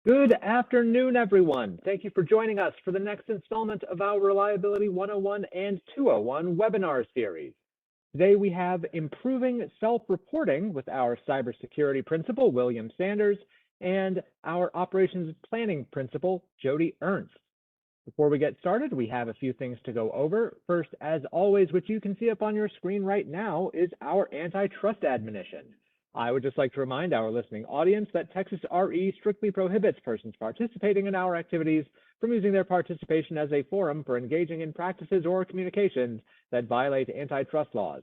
Good afternoon, everyone. Thank you for joining us for the next installment of our Reliability 101 and 201 webinar series. Today we have Improving Self-Reporting with our Cybersecurity Principal, William Sanders, and our Operations Planning Principal, Jody Ernst. Before we get started, we have a few things to go over. First, as always, which you can see up on your screen right now, is our antitrust admonition. I would just like to remind our listening audience that Texas RE strictly prohibits persons participating in our activities from using their participation as a forum for engaging in practices or communications that violate antitrust laws.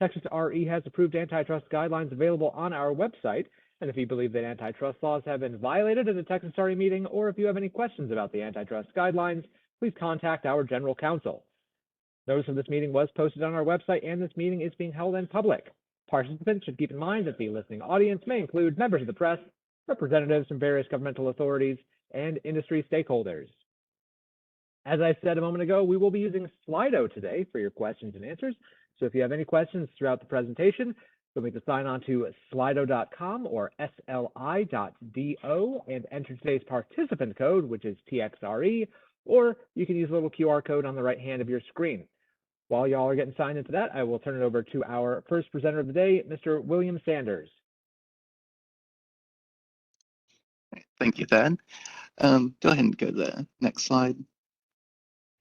Texas RE has approved antitrust guidelines available on our website, and if you believe that antitrust laws have been violated at a Texas RE meeting, or if you have any questions about the antitrust guidelines, please contact our general counsel. Notice of this meeting was posted on our website, and this meeting is being held in public. Participants should keep in mind that the listening audience may include members of the press, representatives from various governmental authorities, and industry stakeholders. As I said a moment ago, we will be using Slido today for your questions and answers. So if you have any questions throughout the presentation, feel free to sign on to slido.com or sli.do and enter today's participant code, which is TXRE, or you can use the little QR code on the right hand of your screen. While y'all are getting signed into that, I will turn it over to our first presenter of the day, Mr. William Sanders. Thank you, Thad. Go ahead and go to the next slide.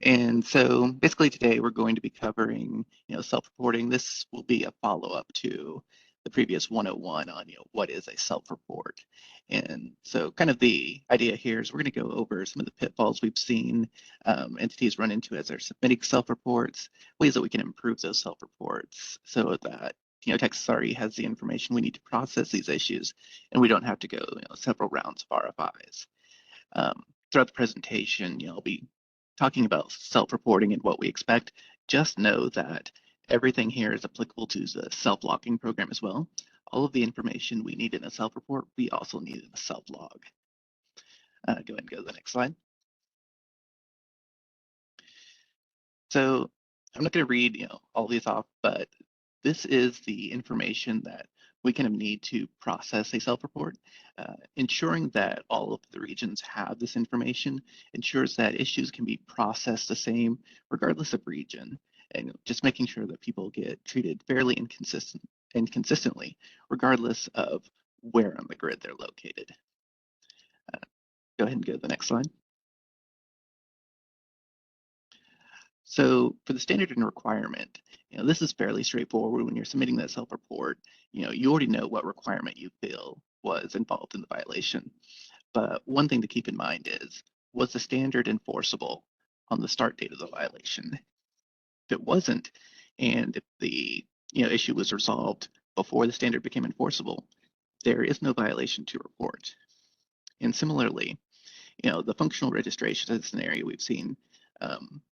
And so basically today we're going to be covering, self-reporting. This will be a follow-up to the previous 101 on, what is a self-report. And so kind of the idea here is we're going to go over some of the pitfalls we've seen entities run into as they're submitting self-reports, ways that we can improve those self-reports so that Texas RE has the information we need to process these issues, and we don't have to go several rounds of RFIs. Throughout the presentation, I'll be talking about self-reporting and what we expect. Just know that everything here is applicable to the self-logging program as well. All of the information we need in a self-report, we also need in a self-log. Go ahead and go to the next slide. So I'm not going to read all these off, but this is the information that we kind of need to process a self-report. Ensuring that all of the regions have this information ensures that issues can be processed the same regardless of region, and just making sure that people get treated fairly and consistently regardless of where on the grid they're located. Go ahead and go to the next slide. So for the standard and requirement, this is fairly straightforward. When you're submitting that self-report, you already know what requirement you feel was involved in the violation. But one thing to keep in mind is, was the standard enforceable on the start date of the violation? If it wasn't, and if the issue was resolved before the standard became enforceable, there is no violation to report. And similarly, the functional registration is an area we've seen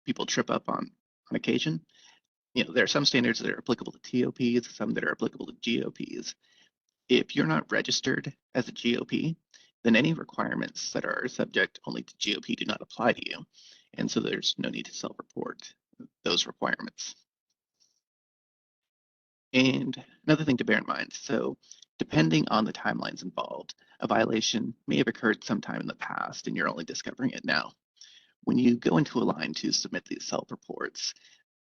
people trip up on occasion. There are some standards that are applicable to TOPs, some that are applicable to GOPs. If you're not registered as a GOP, then any requirements that are subject only to GOP do not apply to you. And so there's no need to self-report those requirements. And another thing to bear in mind, so depending on the timelines involved, a violation may have occurred sometime in the past and you're only discovering it now. When you go into Align to submit these self-reports,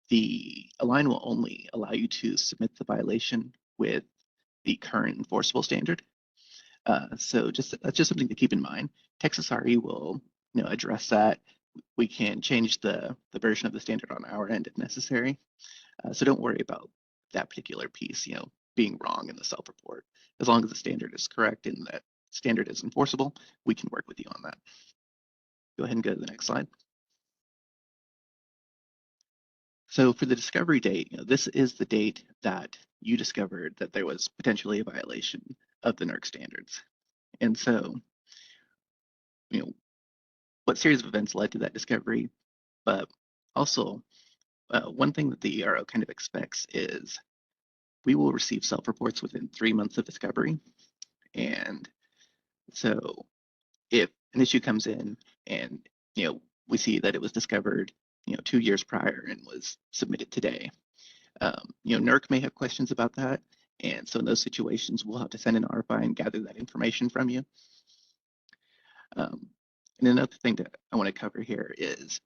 the Align will only allow you to submit the violation with the current enforceable standard. So that's just something to keep in mind. Texas RE will address that. We can change the version of the standard on our end if necessary. So don't worry about that particular piece being wrong in the self-report. As long as the standard is correct and that standard is enforceable, we can work with you on that. Go ahead and go to the next slide. So for the discovery date, this is the date that you discovered that there was potentially a violation of the NERC standards. And so, what series of events led to that discovery? But also, one thing that the ERO kind of expects is we will receive self-reports within 3 months of discovery. And so if an issue comes in and, we see that it was discovered, 2 years prior and was submitted today, NERC may have questions about that. And so in those situations, we'll have to send an RFI and gather that information from you. And another thing that I want to cover here is,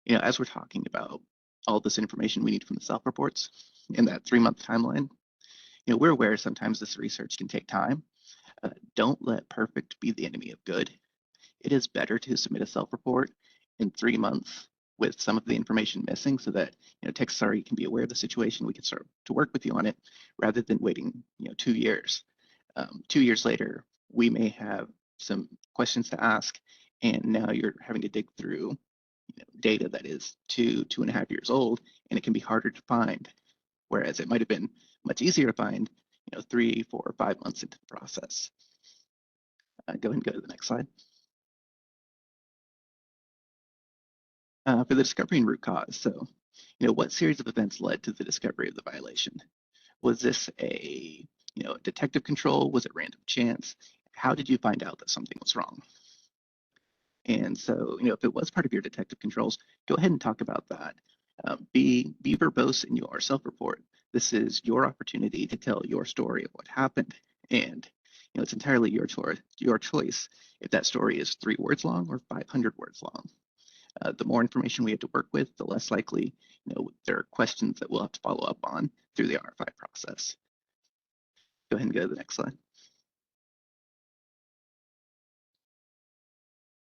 as we're talking about all this information we need from the self-reports in that 3-month timeline, we're aware sometimes this research can take time. Don't let perfect be the enemy of good. It is better to submit a self-report in 3 months with some of the information missing so that Texas RE can be aware of the situation. We can start to work with you on it rather than waiting 2 years. 2 years later, we may have some questions to ask, and now you're having to dig through data that is 2.5 years old, and it can be harder to find, whereas it might have been much easier to find 3, 4, 5 months into the process. Go ahead and go to the next slide. For the discovery and root cause, so what series of events led to the discovery of the violation? Was this a detective control? Was it random chance? How did you find out that something was wrong? And so, if it was part of your detective controls, go ahead and talk about that. Be verbose in your self-report. This is your opportunity to tell your story of what happened, and it's entirely your choice if that story is 3 words long or 500 words long. The more information we have to work with, the less likely there are questions that we'll have to follow up on through the RFI process. Go ahead and go to the next slide.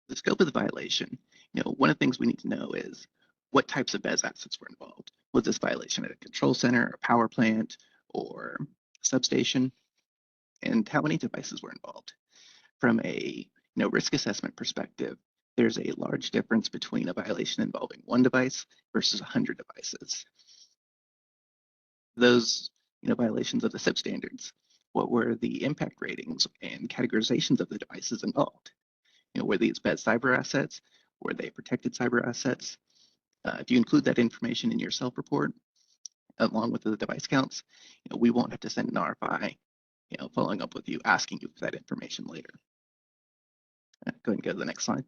The scope of the violation. One of the things we need to know is what types of BES assets were involved. Was this violation at a control center, a power plant, or a substation? And how many devices were involved? From a risk assessment perspective, there's a large difference between a violation involving 1 device versus 100 devices. Those violations of the SIP standards, what were the impact ratings and categorizations of the devices involved? Were these BES cyber assets? Were they protected cyber assets? If you include that information in your self-report, along with the device counts, we won't have to send an RFI, following up with you, asking you for that information later. Go ahead and go to the next slide.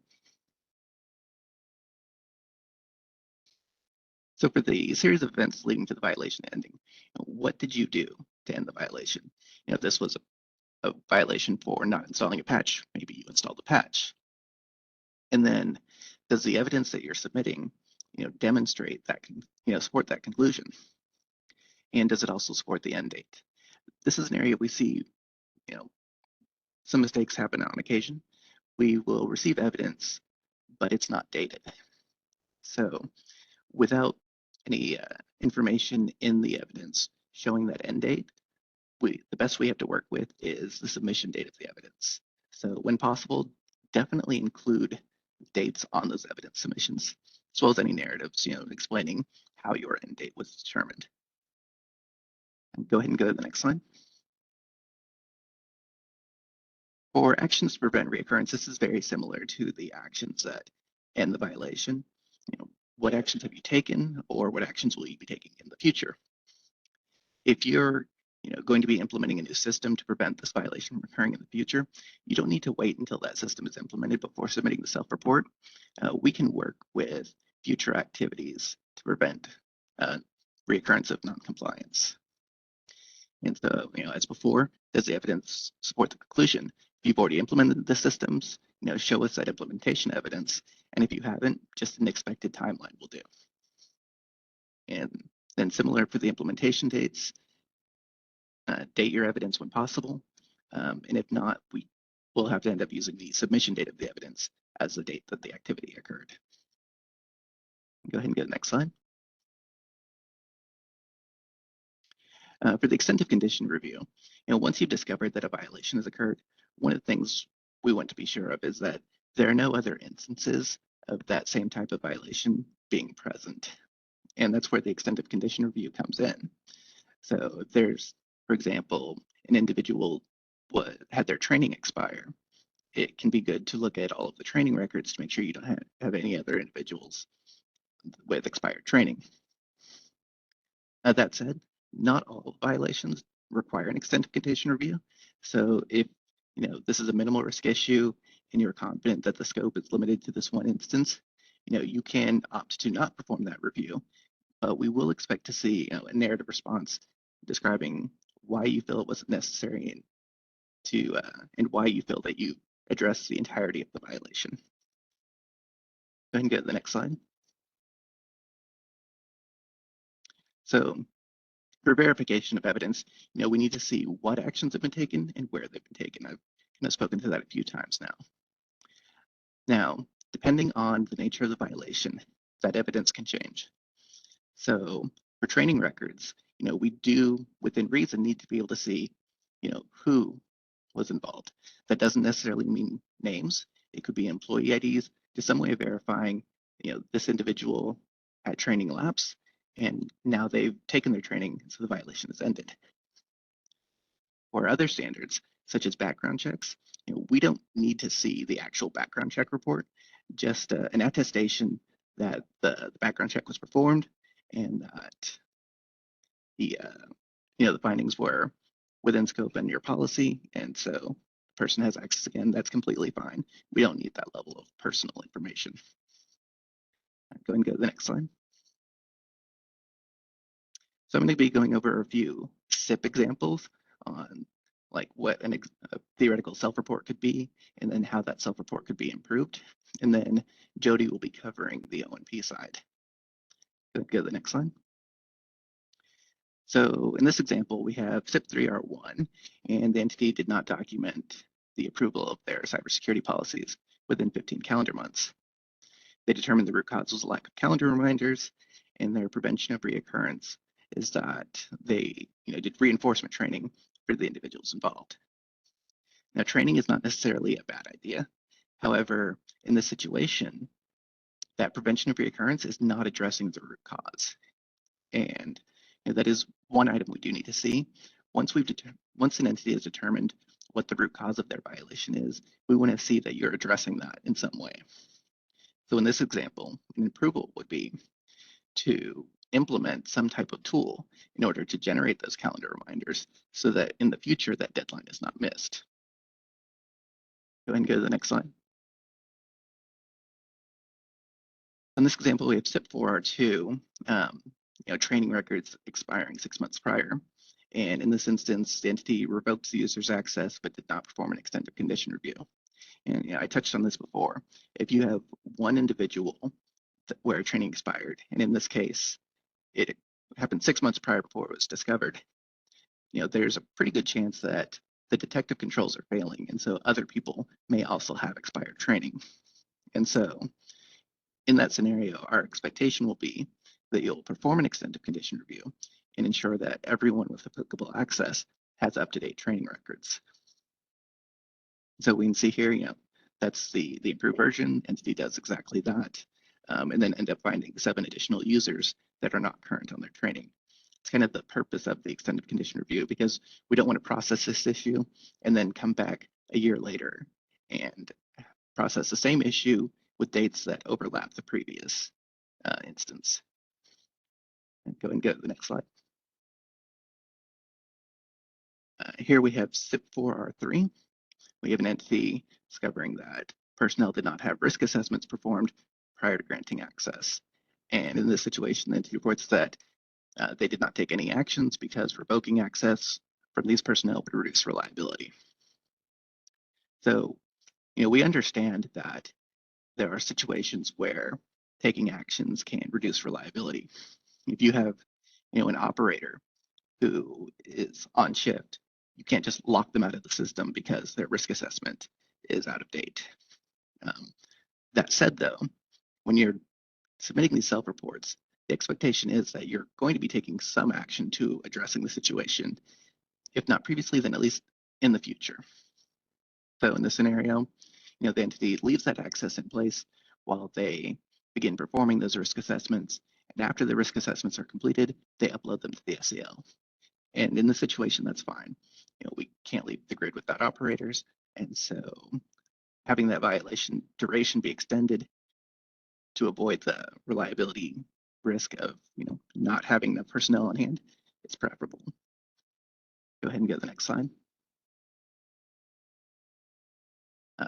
So for the series of events leading to the violation ending, what did you do to end the violation? If this was a violation for not installing a patch, maybe you installed a patch. And then does the evidence that you're submitting, demonstrate that, support that conclusion? And does it also support the end date? This is an area we see, some mistakes happen on occasion. We will receive evidence, but it's not dated. So without any information in the evidence showing that end date, the best we have to work with is the submission date of the evidence. So when possible, definitely include dates on those evidence submissions, as well as any narratives, explaining how your end date was determined. And go ahead and go to the next slide. For actions to prevent reoccurrence, this is very similar to the actions that end the violation. What actions have you taken, or what actions will you be taking in the future? If you're going to be implementing a new system to prevent this violation from occurring in the future, you don't need to wait until that system is implemented before submitting the self-report. We can work with future activities to prevent reoccurrence of non-compliance. And so, as before, does the evidence support the conclusion? If you've already implemented the systems, show us that implementation evidence. And if you haven't, just an expected timeline will do. And then similar for the implementation dates, date your evidence when possible. And if not, we will have to end up using the submission date of the evidence as the date that the activity occurred. Go ahead and go to the next slide. For the extent of condition review, once you've discovered that a violation has occurred, one of the things we want to be sure of is that there are no other instances of that same type of violation being present. And that's where the extent of condition review comes in. So if there's, for example, an individual had their training expire, it can be good to look at all of the training records to make sure you don't have any other individuals with expired training. That said, not all violations require an extent of condition review. So if this is a minimal risk issue and you're confident that the scope is limited to this one instance, you can opt to not perform that review. But we will expect to see a narrative response describing why you feel it wasn't necessary and why you feel that you address the entirety of the violation. Go ahead and go to the next slide. So for verification of evidence, we need to see what actions have been taken and where they've been taken. I've kind of spoken to that a few times now. Now, depending on the nature of the violation, that evidence can change. So for training records, we do, within reason, need to be able to see, who was involved. That doesn't necessarily mean names. It could be employee IDs, just some way of verifying, this individual had training lapse, and now they've taken their training, so the violation is ended. For other standards, such as background checks, we don't need to see the actual background check report, just an attestation that the background check was performed and that the findings were within scope and your policy, and so the person has access again. That's completely fine. We don't need that level of personal information. Go ahead and go to the next slide. So I'm going to be going over a few SIP examples on like what a theoretical self-report could be, and then how that self-report could be improved. And then Jody will be covering the O&P side. Go to the next slide. So in this example, we have SIP3R1, and the entity did not document the approval of their cybersecurity policies within 15 calendar months. They determined the root cause was a lack of calendar reminders, and their prevention of reoccurrence is that they did reinforcement training for the individuals involved. Now, training is not necessarily a bad idea. However, in this situation, that prevention of reoccurrence is not addressing the root cause. And that is one item we do need to see. Once an entity has determined what the root cause of their violation is, we want to see that you're addressing that in some way. So in this example, an approval would be to implement some type of tool in order to generate those calendar reminders so that in the future that deadline is not missed. Go ahead and go to the next slide. In this example, we have SIP4R2, training records expiring 6 months prior. And in this instance, the entity revoked the user's access but did not perform an extended condition review. And I touched on this before. If you have one individual where training expired, and in this case, it happened 6 months prior before it was discovered, there's a pretty good chance that the detective controls are failing, and so other people may also have expired training. And so in that scenario, our expectation will be that you'll perform an extended condition review and ensure that everyone with applicable access has up-to-date training records. So we can see here, that's the improved version. Entity does exactly that, and then end up finding 7 additional users that are not current on their training. It's kind of the purpose of the extended condition review, because we don't want to process this issue and then come back a year later and process the same issue with dates that overlap the previous instance. And go and go to the next slide. Here we have SIP4R3. We have an entity discovering that personnel did not have risk assessments performed prior to granting access. And in this situation, the entity reports that they did not take any actions because revoking access from these personnel would reduce reliability. So, we understand that there are situations where taking actions can reduce reliability. If you have, an operator who is on shift, you can't just lock them out of the system because their risk assessment is out of date. That said, though, when you're submitting these self-reports, the expectation is that you're going to be taking some action to addressing the situation, if not previously, then at least in the future. So in this scenario, the entity leaves that access in place while they begin performing those risk assessments. And after the risk assessments are completed, they upload them to the SEL. And in this situation, that's fine. We can't leave the grid without operators. And so having that violation duration be extended to avoid the reliability risk of not having the personnel on hand is preferable. Go ahead and go to the next slide.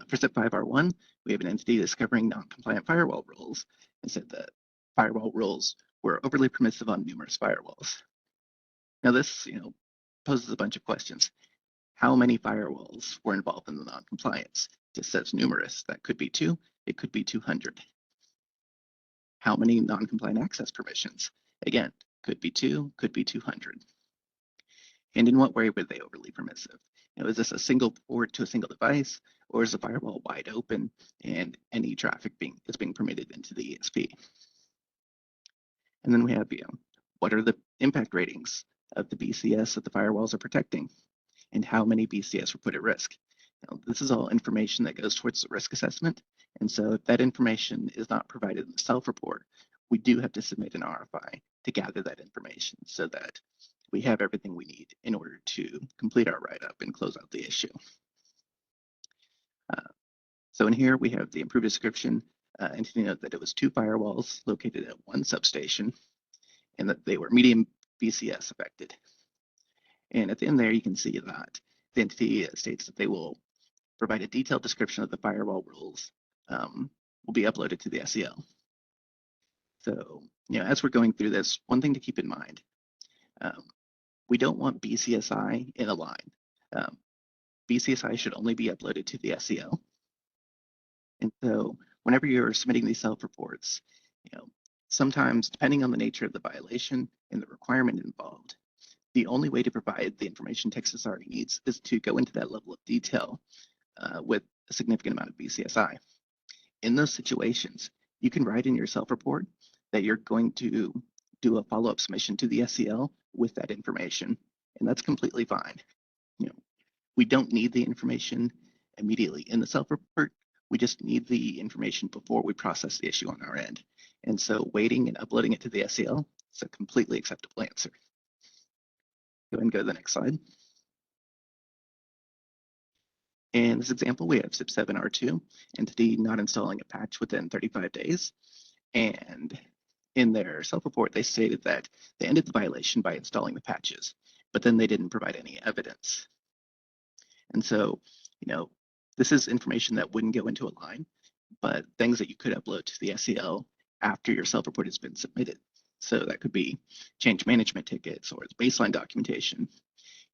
For SIP5R1, we have an entity discovering non-compliant firewall rules and said that firewall rules were overly permissive on numerous firewalls. Now this, poses a bunch of questions. How many firewalls were involved in the non-compliance? just says numerous. That could be 2, it could be 200. How many non-compliant access permissions? Again, could be 2, could be 200. And in what way were they overly permissive? Is this a single port to a single device, or is the firewall wide open and any traffic is being permitted into the ESP? And then we have, what are the impact ratings of the BCS that the firewalls are protecting, and how many BCS were put at risk? This is all information that goes towards the risk assessment. And so if that information is not provided in the self-report, we do have to submit an RFI to gather that information so that we have everything we need in order to complete our write-up and close out the issue. So in here, we have the improved description, entity note that it was 2 firewalls located at 1 substation and that they were medium BCS affected. And at the end there, you can see that the entity states that they will provide a detailed description of the firewall rules will be uploaded to the SEL. So, as we're going through this, one thing to keep in mind, we don't want BCSI in a line. BCSI should only be uploaded to the SEL. And so whenever you're submitting these self-reports, sometimes depending on the nature of the violation and the requirement involved, the only way to provide the information Texas already needs is to go into that level of detail with a significant amount of BCSI. In those situations, you can write in your self-report that you're going to do a follow-up submission to the SEL with that information, and that's completely fine. We don't need the information immediately in the self-report. We just need the information before we process the issue on our end. And so waiting and uploading it to the SEL is a completely acceptable answer. Go ahead and go to the next slide. In this example, we have SIP7R2, entity not installing a patch within 35 days. And in their self-report, they stated that they ended the violation by installing the patches, but then they didn't provide any evidence. And so, this is information that wouldn't go into a line, but things that you could upload to the SEL after your self-report has been submitted. So that could be change management tickets or baseline documentation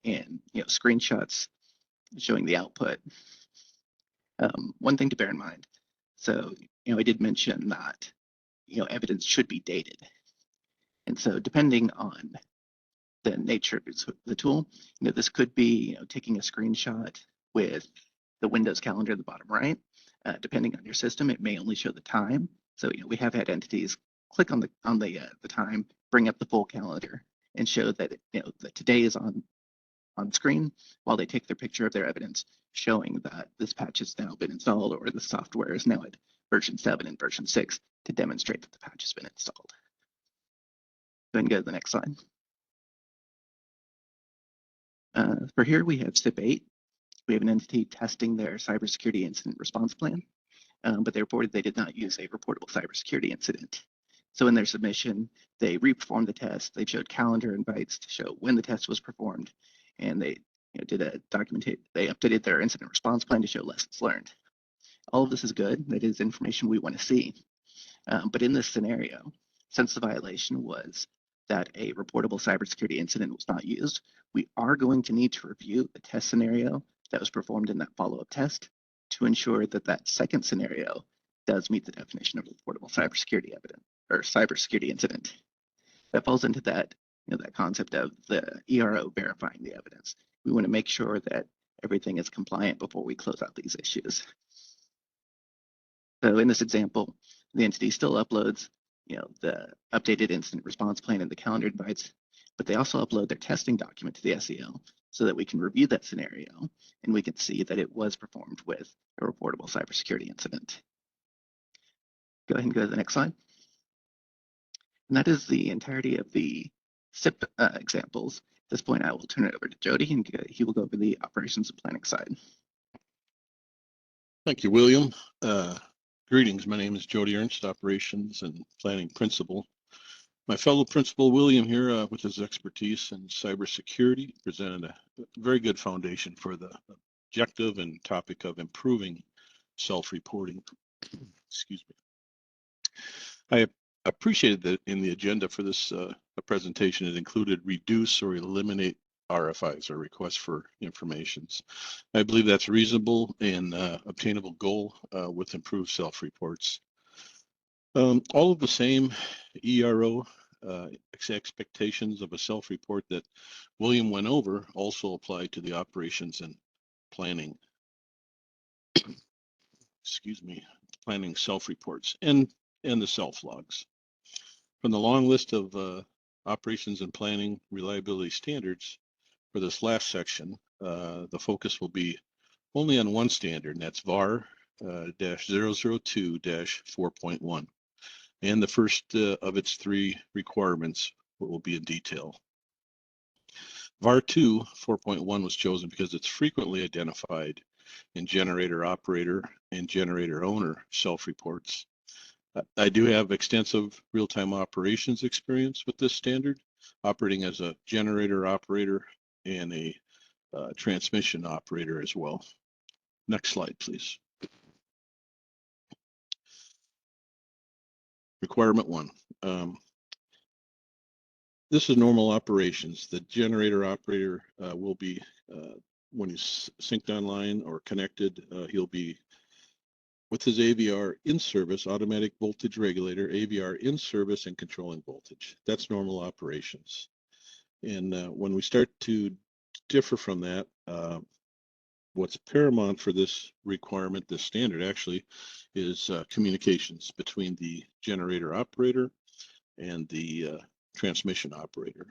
and screenshots showing the output. One thing to bear in mind. So, I did mention that, evidence should be dated. And so depending on the nature of the tool, this could be, taking a screenshot with the Windows calendar at the bottom right. Depending on your system, it may only show the time. So, we have had entities click on the time, bring up the full calendar, and show that that today is on screen while they take their picture of their evidence, showing that this patch has now been installed or the software is now at version 7 and version 6 to demonstrate that the patch has been installed. Go ahead and go to the next slide. For here, we have SIP8. We have an entity testing their cybersecurity incident response plan, but they reported they did not use a reportable cybersecurity incident. So in their submission, they reperformed the test. They showed calendar invites to show when the test was performed, and they did a they updated their incident response plan to show lessons learned. All of this is good. That is information we want to see. But in this scenario, since the violation was that a reportable cybersecurity incident was not used, we are going to need to review the test scenario that was performed in that follow-up test to ensure that that second scenario does meet the definition of reportable cybersecurity evidence or cybersecurity incident. That falls into that, that concept of the ERO verifying the evidence. We want to make sure that everything is compliant before we close out these issues. So in this example, the entity still uploads, the updated incident response plan and the calendar invites, but they also upload their testing document to the SEL so that we can review that scenario and we can see that it was performed with a reportable cybersecurity incident. Go ahead and go to the next slide. And that is the entirety of the SIP examples. At this point, I will turn it over to Jody and he will go over the operations and planning side. Thank you, William. Greetings, my name is Jody Ernst, Operations and Planning Principal. My fellow principal, William, here with his expertise in cybersecurity, presented a very good foundation for the objective and topic of improving self-reporting. Excuse me. I appreciated that in the agenda for this presentation, it included reduce or eliminate RFIs or requests for informations. I believe that's reasonable and obtainable goal with improved self-reports. All of the same ERO expectations of a self-report that William went over also apply to the operations and planning, planning self-reports and the self-logs. From the long list of operations and planning reliability standards for this last section, the focus will be only on one standard, and that's VAR -002-4.1. And the first of its three requirements will be in detail. VAR 2 4.1 was chosen because it's frequently identified in generator operator and generator owner self-reports. I do have extensive real-time operations experience with this standard, operating as a generator operator and a transmission operator as well. Next slide, please. Requirement 1. This is normal operations. The generator operator will be, when he's synced online or connected, he'll be with his AVR in service, automatic voltage regulator, AVR in service and controlling voltage. That's normal operations. And when we start to differ from that, what's paramount for this requirement, this standard actually, is communications between the generator operator and the transmission operator.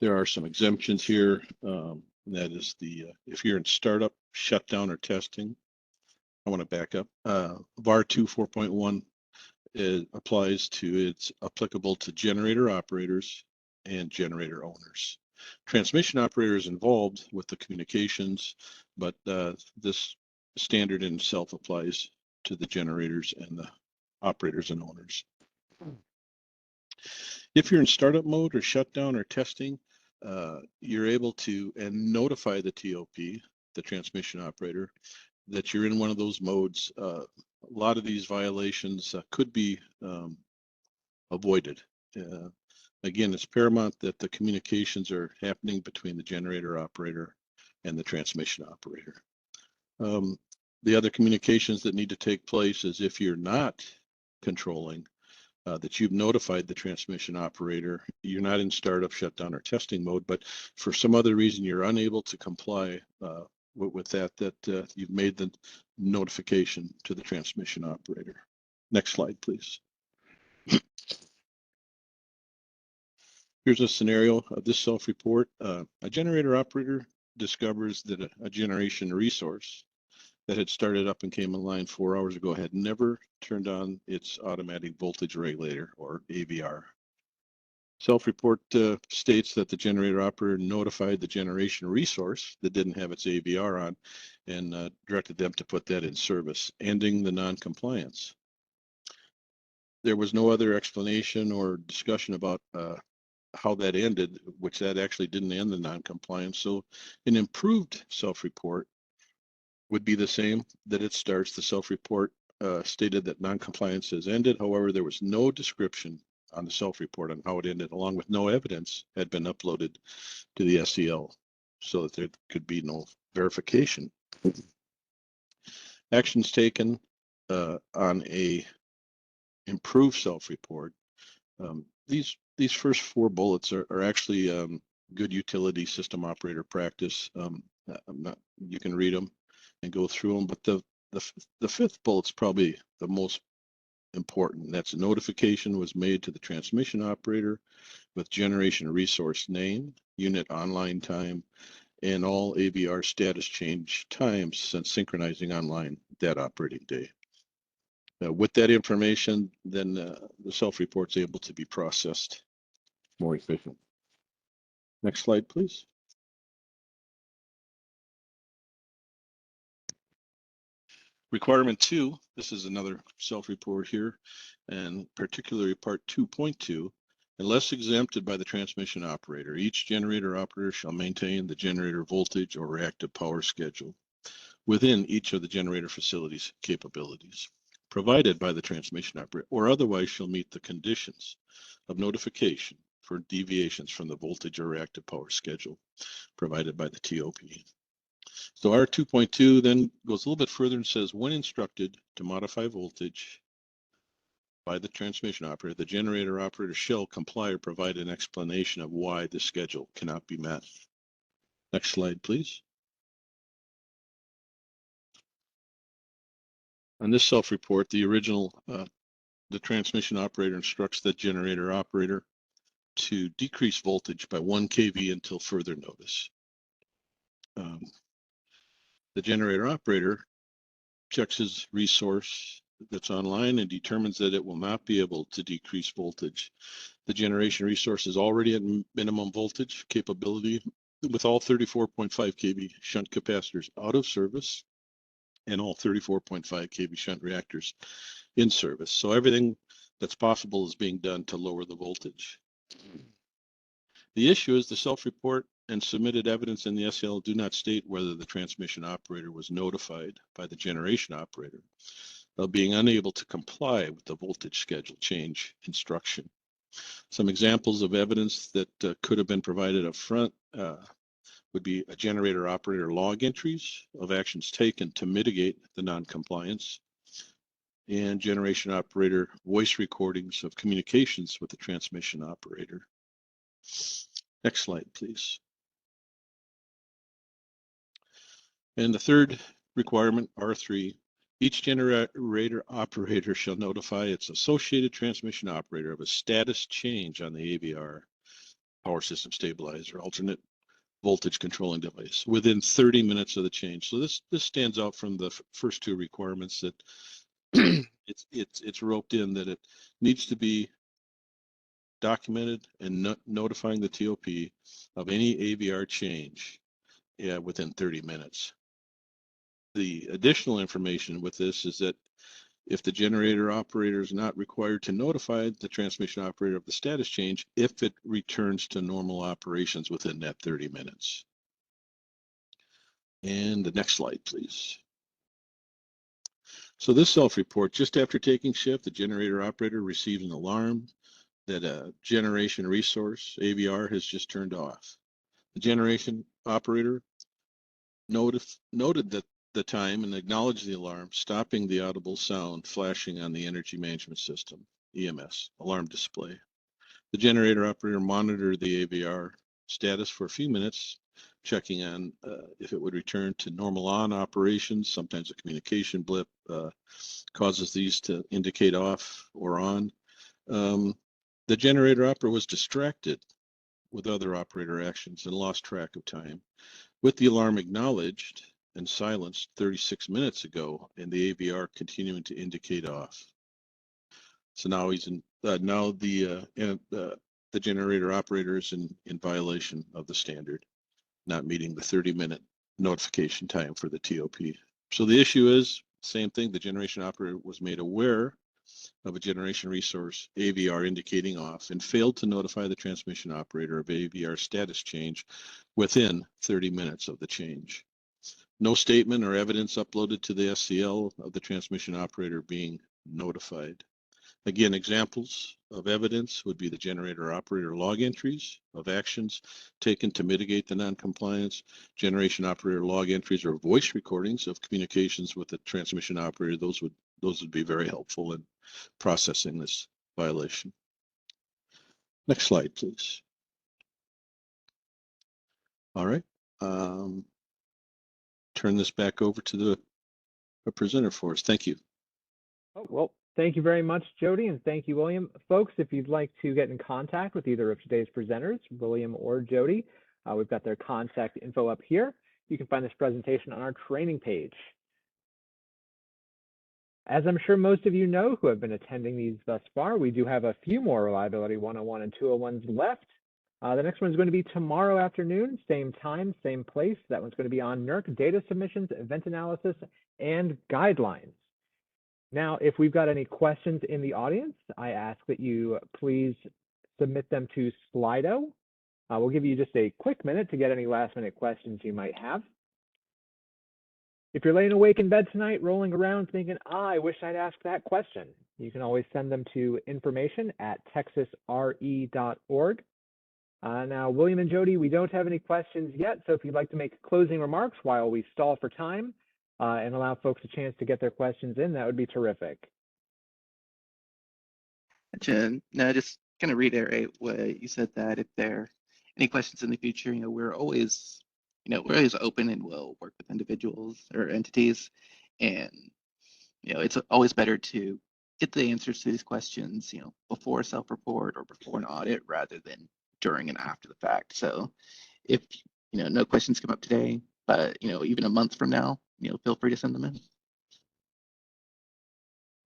There are some exemptions here. That is the, if you're in startup, shutdown, or testing. I want to back up. VAR 2 4.1 applies to, it's applicable to generator operators and generator owners. Transmission operators involved with the communications, but this standard in itself applies to the generators and the operators and owners. If you're in startup mode or shutdown or testing, you're able to notify the TOP, the transmission operator, that you're in one of those modes. A lot of these violations could be avoided. Again, it's paramount that the communications are happening between the generator operator and the transmission operator. The other communications that need to take place is if you're not controlling, that you've notified the transmission operator, you're not in startup, shutdown, or testing mode, but for some other reason you're unable to comply with that, you've made the notification to the transmission operator. Next slide, please. Here's a scenario of this self-report. A generator operator discovers that a generation resource that had started up and came online 4 hours ago had never turned on its automatic voltage regulator, or AVR. Self-report states that the generator operator notified the generation resource that didn't have its AVR on and directed them to put that in service, ending the non-compliance. There was no other explanation or discussion about how that ended, which that actually didn't end the non-compliance. So an improved self-report would be the same, that it starts. The self-report stated that non-compliance has ended. However, there was no description on the self-report on how it ended, along with no evidence had been uploaded to the SEL, so that there could be no verification. Actions taken on a improved self-report. These first 4 bullets are actually good utility system operator practice. You can read them and go through them, but the 5th bullet's probably the most important. That's a notification was made to the transmission operator with generation resource name, unit online time, and all AVR status change times since synchronizing online that operating day. With that information, then the self-report's able to be processed more efficient. Next slide, please. Requirement 2, this is another self-report here, and particularly part 2.2, unless exempted by the transmission operator, each generator operator shall maintain the generator voltage or reactive power schedule within each of the generator facilities' capabilities, provided by the transmission operator, or otherwise shall meet the conditions of notification for deviations from the voltage or reactive power schedule provided by the TOP. So R 2.2 then goes a little bit further and says, when instructed to modify voltage by the transmission operator, the generator operator shall comply or provide an explanation of why the schedule cannot be met. Next slide, please. On this self-report, the original, the transmission operator instructs the generator operator to decrease voltage by 1 kV until further notice. The generator operator checks his resource that's online and determines that it will not be able to decrease voltage. The generation resource is already at minimum voltage capability with all 34.5 kV shunt capacitors out of service and all 34.5 kV shunt reactors in service. So everything that's possible is being done to lower the voltage. The issue is the self-report and submitted evidence in the SEL do not state whether the transmission operator was notified by the generation operator of being unable to comply with the voltage schedule change instruction. Some examples of evidence that could have been provided up front would be a generator operator log entries of actions taken to mitigate the non-compliance, and generation operator voice recordings of communications with the transmission operator. Next slide, please. And the third requirement, R3, each generator operator shall notify its associated transmission operator of a status change on the AVR power system stabilizer, alternate voltage controlling device, within 30 minutes of the change. So this stands out from the first two requirements that it's roped in that it needs to be documented and notifying the TOP of any AVR change within 30 minutes. The additional information with this is that if the generator operator is not required to notify the transmission operator of the status change, if it returns to normal operations within that 30 minutes. And the next slide, please. So this self-report, just after taking shift, the generator operator received an alarm that a generation resource, AVR, has just turned off. The generation operator noted that the time and acknowledged the alarm, stopping the audible sound flashing on the energy management system, EMS, alarm display. The generator operator monitored the AVR status for a few minutes, checking on if it would return to normal on operations. Sometimes a communication blip causes these to indicate off or on. The generator operator was distracted with other operator actions and lost track of time. With the alarm acknowledged and silenced 36 minutes ago, and the AVR continuing to indicate off. So now he's in. Now the generator operator is in violation of the standard, not meeting the 30-minute notification time for the TOP. So the issue is same thing. The generation operator was made aware of a generation resource AVR indicating off and failed to notify the transmission operator of AVR status change within 30 minutes of the change. No statement or evidence uploaded to the SCL of the transmission operator being notified. Again, examples of evidence would be the generator operator log entries of actions taken to mitigate the non-compliance, generation operator log entries or voice recordings of communications with the transmission operator. Those would be very helpful in processing this violation. Next slide, please. All right. Turn this back over to the presenter for us. Thank you. Oh, well, thank you very much, Jody, and thank you, William. Folks, if you'd like to get in contact with either of today's presenters, William or Jody, we've got their contact info up here. You can find this presentation on our training page. As I'm sure most of you know who have been attending these thus far, we do have a few more Reliability 101 and 201s left. The next one is going to be tomorrow afternoon, same time, same place. That one's going to be on NERC data submissions, event analysis, and guidelines. Now, if we've got any questions in the audience, I ask that you please submit them to Slido. We'll give you just a quick minute to get any last-minute questions you might have. If you're laying awake in bed tonight, rolling around thinking, I wish I'd ask that question, you can always send them to information@texasre.org. Now, William and Jody, we don't have any questions yet, so if you'd like to make closing remarks while we stall for time and allow folks a chance to get their questions in, that would be terrific. Gotcha. No, just kind of reiterate what you said, that if there are any questions in the future, we're always open and we'll work with individuals or entities. And, it's always better to get the answers to these questions, before a self-report or before an audit rather than during and after the fact. So if, no questions come up today, but, even a month from now, feel free to send them in.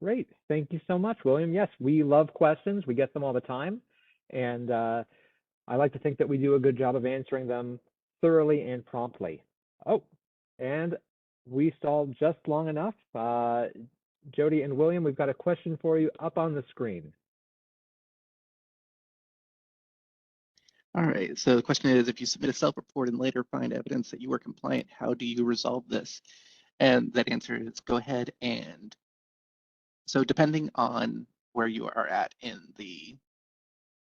Great. Thank you so much, William. Yes, we love questions. We get them all the time. And I like to think that we do a good job of answering them thoroughly and promptly. Oh, and we stalled just long enough. Jody and William, we've got a question for you up on the screen. All right, so the question is, if you submit a self-report and later find evidence that you were compliant, how do you resolve this? And that answer is go ahead and, so depending on where you are at in the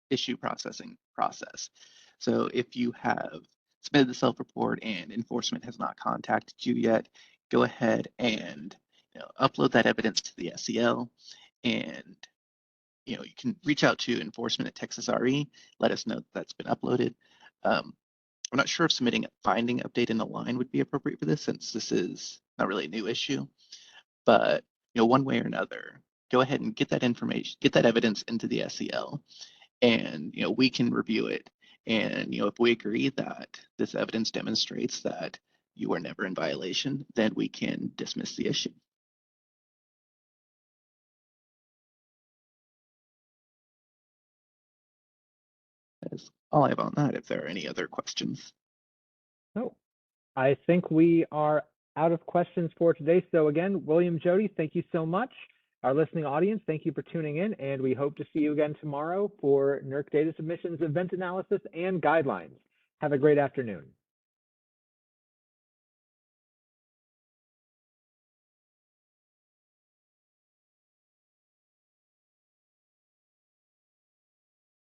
issue processing process. So if you have submitted the self-report and enforcement has not contacted you yet, go ahead and upload that evidence to the SEL, and you can reach out to enforcement at Texas RE, let us know that that's been uploaded. I'm not sure if submitting a finding update in Align would be appropriate for this, since this is not really a new issue, but one way or another, go ahead and get that information, get that evidence into the SEL, and we can review it. And if we agree that this evidence demonstrates that you were never in violation, then we can dismiss the issue. That's all I have on that. If there are any other questions. No, I think we are out of questions for today. So again, William, Jody, thank you so much. Our listening audience, thank you for tuning in, and we hope to see you again tomorrow for NERC Data Submissions Event Analysis and Guidelines. Have a great afternoon.